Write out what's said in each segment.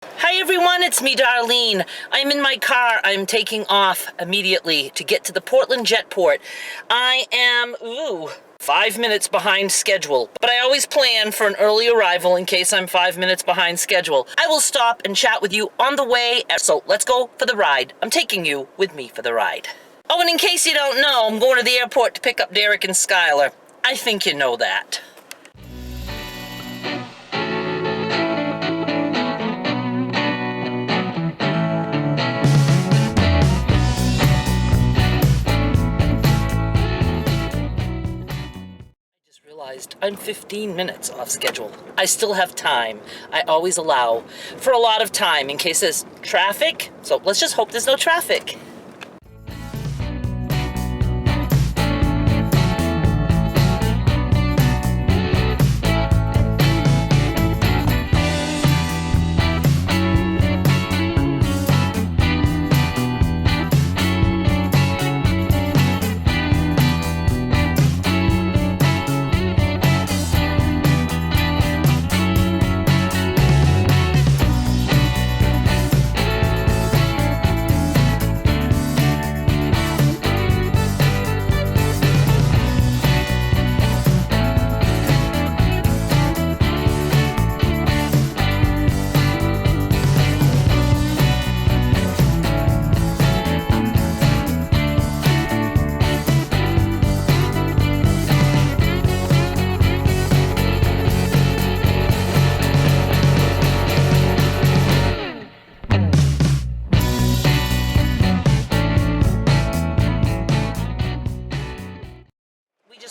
Hi everyone, it's me, Darlene. I'm in my car. I'm taking off immediately to get to the Portland Jetport. I am, 5 minutes behind schedule, but I always plan for an early arrival in case I'm 5 minutes behind schedule. I will stop and chat with you on the way, so let's go for the ride. I'm taking you with me for the ride. Oh, and in case you don't know, I'm going to the airport to pick up Derrick and Skylar. I think you know that. I'm 15 minutes off schedule. I still have time. I always allow for a lot of time in case there's traffic. So let's just hope there's no traffic.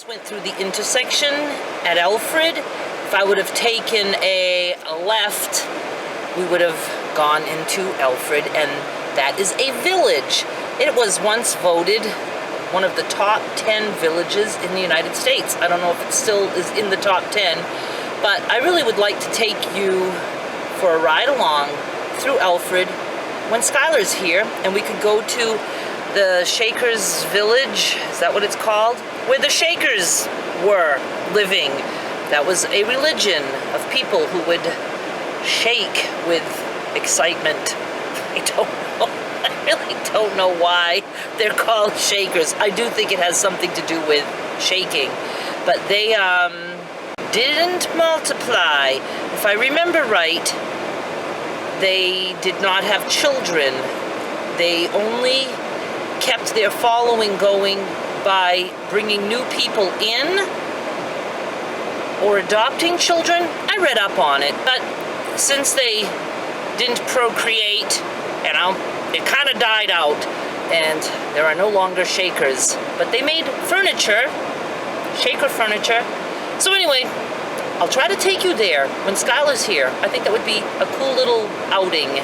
Went through the intersection at Alfred. If I would have taken a left, we would have gone into Alfred, and that is a village. It was once voted one of the top 10 villages in the United States. I don't know if it still is in the top 10, but I really would like to take you for a ride along through Alfred when Skylar's here, and we could go to the Shakers Village, is that what it's called? Where the Shakers were living. That was a religion of people who would shake with excitement. I don't know. I really don't know why they're called Shakers. I do think it has something to do with shaking. But they didn't multiply. If I remember right, they did not have children. They only kept their following going by bringing new people in or adopting children. I read up on it, but since they didn't procreate, it kind of died out, and there are no longer Shakers, but they made furniture, Shaker furniture. So anyway, I'll try to take you there when Skylar's here. I think that would be a cool little outing.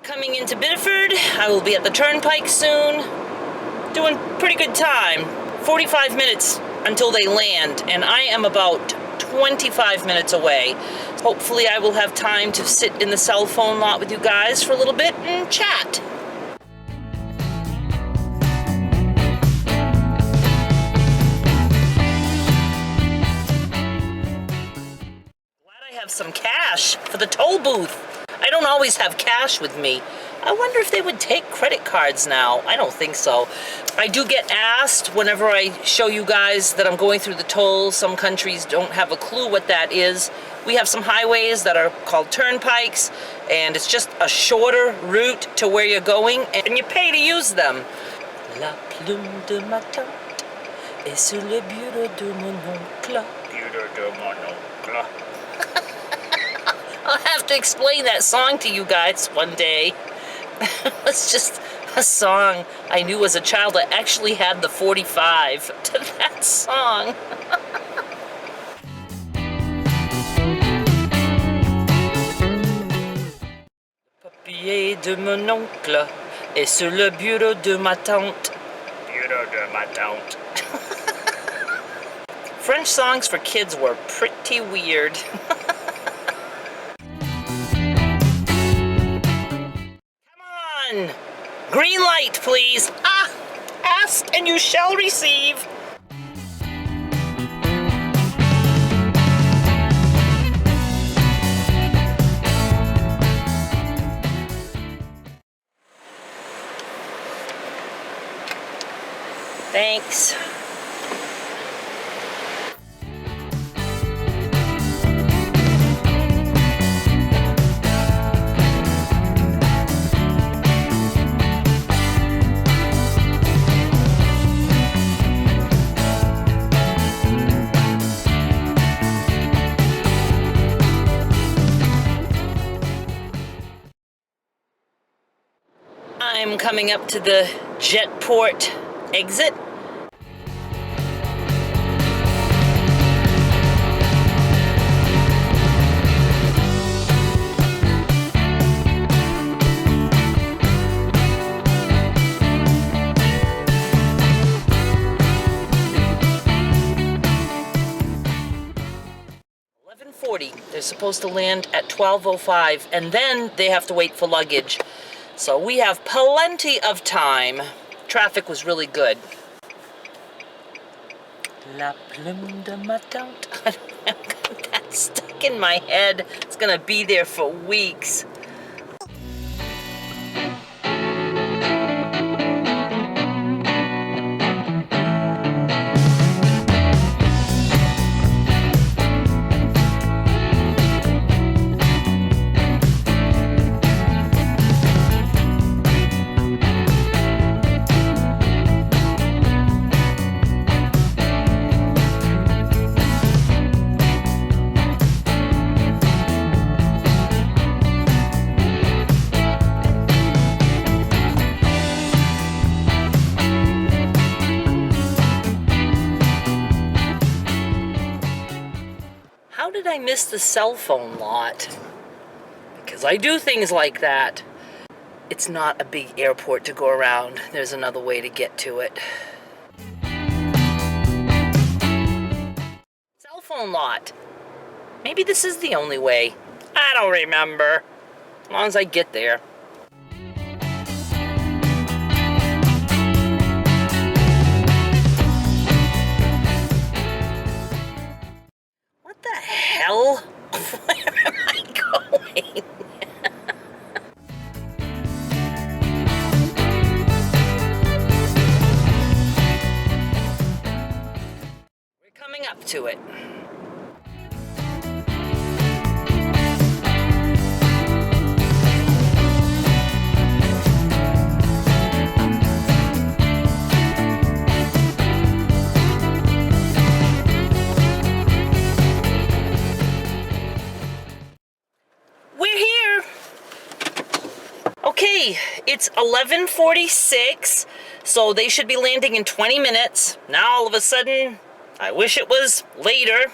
Coming into Biddeford. I will be at the Turnpike soon. Doing pretty good time. 45 minutes until they land, and I am about 25 minutes away. Hopefully I will have time to sit in the cell phone lot with you guys for a little bit and chat. Glad I have some cash for the toll booth. I don't always have cash with me. I wonder if they would take credit cards now. I don't think so. I do get asked whenever I show you guys that I'm going through the tolls. Some countries don't have a clue what that is. We have some highways that are called turnpikes, and it's just a shorter route to where you're going, and you pay to use them. La plume de ma tante est sur le bureau de mon oncle. Bureau de mon oncle. I'll have to explain that song to you guys one day. It's just a song I knew as a child. I actually had the 45 to that song. Papier de mon oncle est sur le bureau de ma tante. Bureau de ma tante. French songs for kids were pretty weird. Come on! Green light, please. Ah! Ask and you shall receive. Thanks. I'm coming up to the Jetport exit. They're supposed to land at 12:05, and then they have to wait for luggage. So we have plenty of time. Traffic was really good. La plume de ma tante. That's stuck in my head. It's gonna be there for weeks. How did I miss the cell phone lot? Because I do things like that. It's not a big airport to go around. There's another way to get to it. Cell phone lot. Maybe this is the only way. I don't remember. As long as I get there. What the hell? Where am I going? We're coming up to it. Okay, it's 11:46, so they should be landing in 20 minutes. Now all of a sudden, I wish it was later.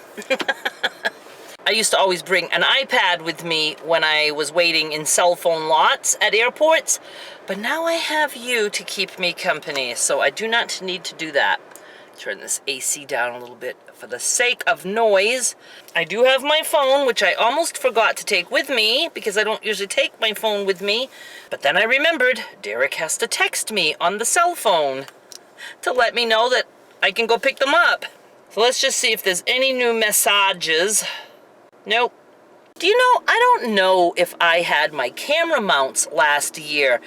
I used to always bring an iPad with me when I was waiting in cell phone lots at airports, but now I have you to keep me company, so I do not need to do that. Turn this AC down a little bit for the sake of noise. I do have my phone, which I almost forgot to take with me because I don't usually take my phone with me. But then I remembered Derrick has to text me on the cell phone to let me know that I can go pick them up. So let's just see if there's any new messages. Nope. Do you know, I don't know if I had my camera mounts last year.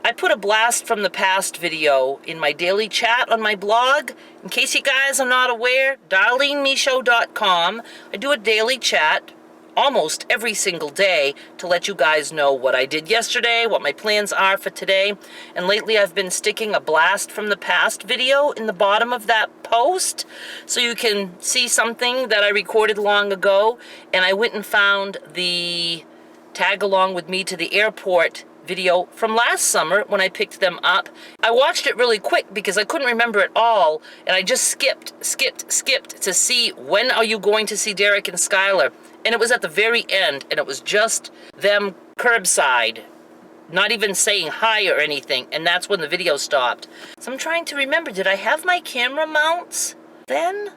I put a blast from the past video in my daily chat on my blog. In case you guys are not aware, DarleneMichaud.com. I do a daily chat almost every single day to let you guys know what I did yesterday, what my plans are for today. And lately I've been sticking a blast from the past video in the bottom of that post so you can see something that I recorded long ago. And I went and found the tag along with me to the airport video from last summer when I picked them up. I watched it really quick because I couldn't remember it all, and I just skipped to see when are you going to see Derrick and Skylar. And it was at the very end, and it was just them curbside, not even saying hi or anything, and that's when the video stopped. So I'm trying to remember, did I have my camera mounts then?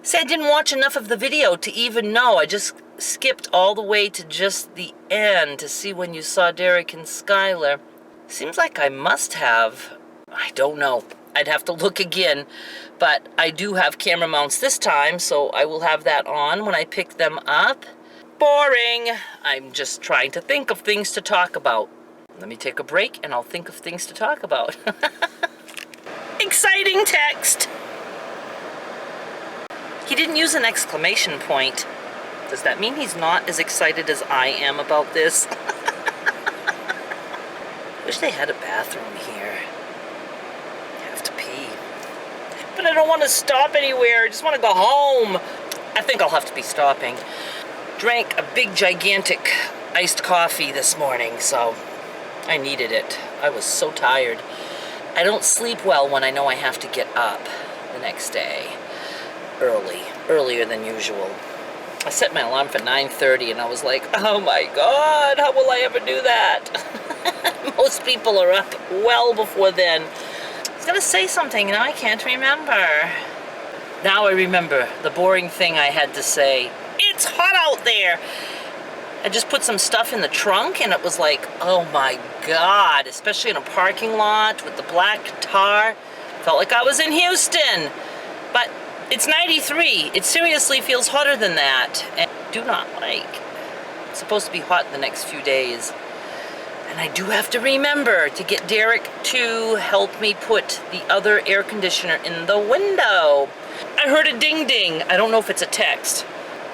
See, I didn't watch enough of the video to even know. I just skipped all the way to just the end to see when you saw Derrick and Skylar. Seems like I must have. I don't know. I'd have to look again. But I do have camera mounts this time, so I will have that on when I pick them up. Boring. I'm just trying to think of things to talk about. Let me take a break and I'll think of things to talk about. Exciting text. He didn't use an exclamation point. Does that mean he's not as excited as I am about this? Wish they had a bathroom here. I have to pee. But I don't want to stop anywhere. I just want to go home. I think I'll have to be stopping. Drank a big, gigantic iced coffee this morning, so I needed it. I was so tired. I don't sleep well when I know I have to get up the next day. Earlier than usual. I set my alarm for 9:30 and I was like, oh my God, how will I ever do that? Most people are up well before then. I was gonna say something, now I can't remember. Now I remember the boring thing I had to say. It's hot out there. I just put some stuff in the trunk and it was like, oh my God, especially in a parking lot with the black tar. Felt like I was in Houston. But it's 93. It seriously feels hotter than that. And I do not like. It's supposed to be hot the next few days. And I do have to remember to get Derrick to help me put the other air conditioner in the window. I heard a ding ding. I don't know if it's a text.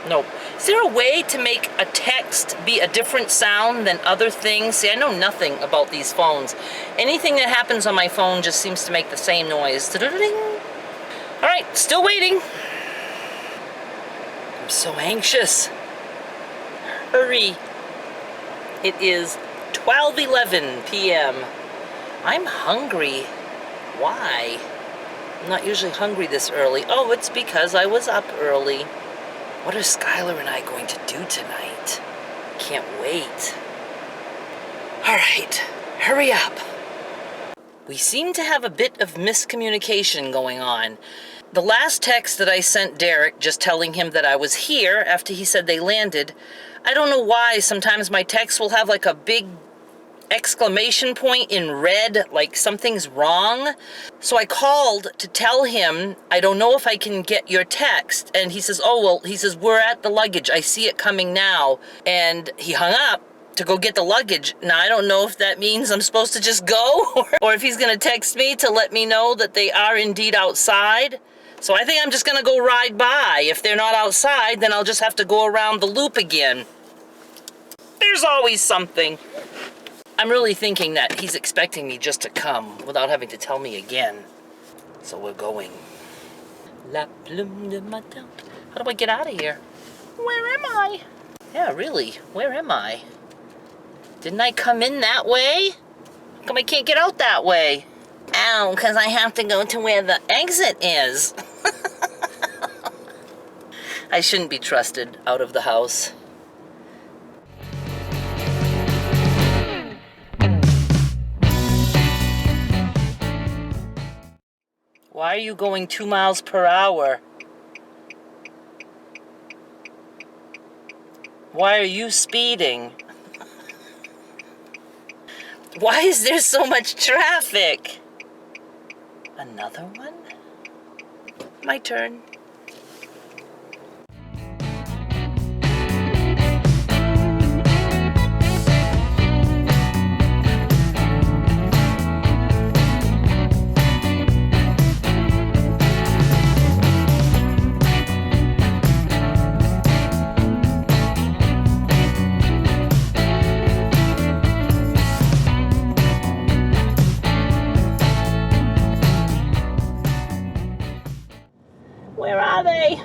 Nope. Is there a way to make a text be a different sound than other things? See, I know nothing about these phones. Anything that happens on my phone just seems to make the same noise. All right, still waiting. I'm so anxious. Hurry. It is 12:11 p.m. I'm hungry. Why? I'm not usually hungry this early. Oh, it's because I was up early. What are Skylar and I going to do tonight? Can't wait. All right, hurry up. We seem to have a bit of miscommunication going on. The last text that I sent Derrick, just telling him that I was here after he said they landed, I don't know why sometimes my text will have like a big exclamation point in red, like something's wrong. So I called to tell him, I don't know if I can get your text. And he says, oh, well, he says, we're at the luggage. I see it coming now. And he hung up to go get the luggage. Now, I don't know if that means I'm supposed to just go or if he's going to text me to let me know that they are indeed outside. So I think I'm just going to go ride by. If they're not outside, then I'll just have to go around the loop again. There's always something. I'm really thinking that he's expecting me just to come without having to tell me again. So we're going. La plume de matin. How do I get out of here? Where am I? Yeah, really, where am I? Didn't I come in that way? How come I can't get out that way? Oh, because I have to go to where the exit is. I shouldn't be trusted out of the house. Why are you going 2 miles per hour? Why are you speeding? Why is there so much traffic? Another one? My turn. Where are they?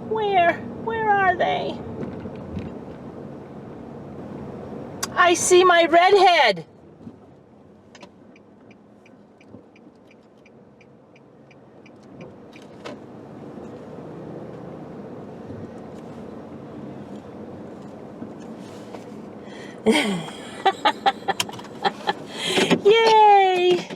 Where are they? I see my redhead. Yay!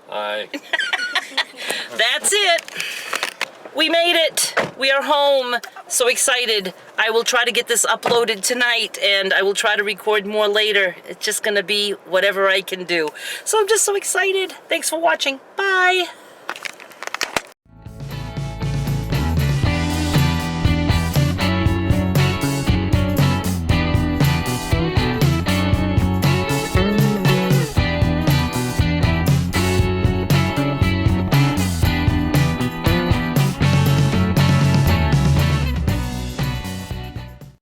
Hi. That's it. We made it. We are home. So excited. I will try to get this uploaded tonight, and I will try to record more later. It's just gonna be whatever I can do. So I'm just so excited. Thanks for watching. Bye.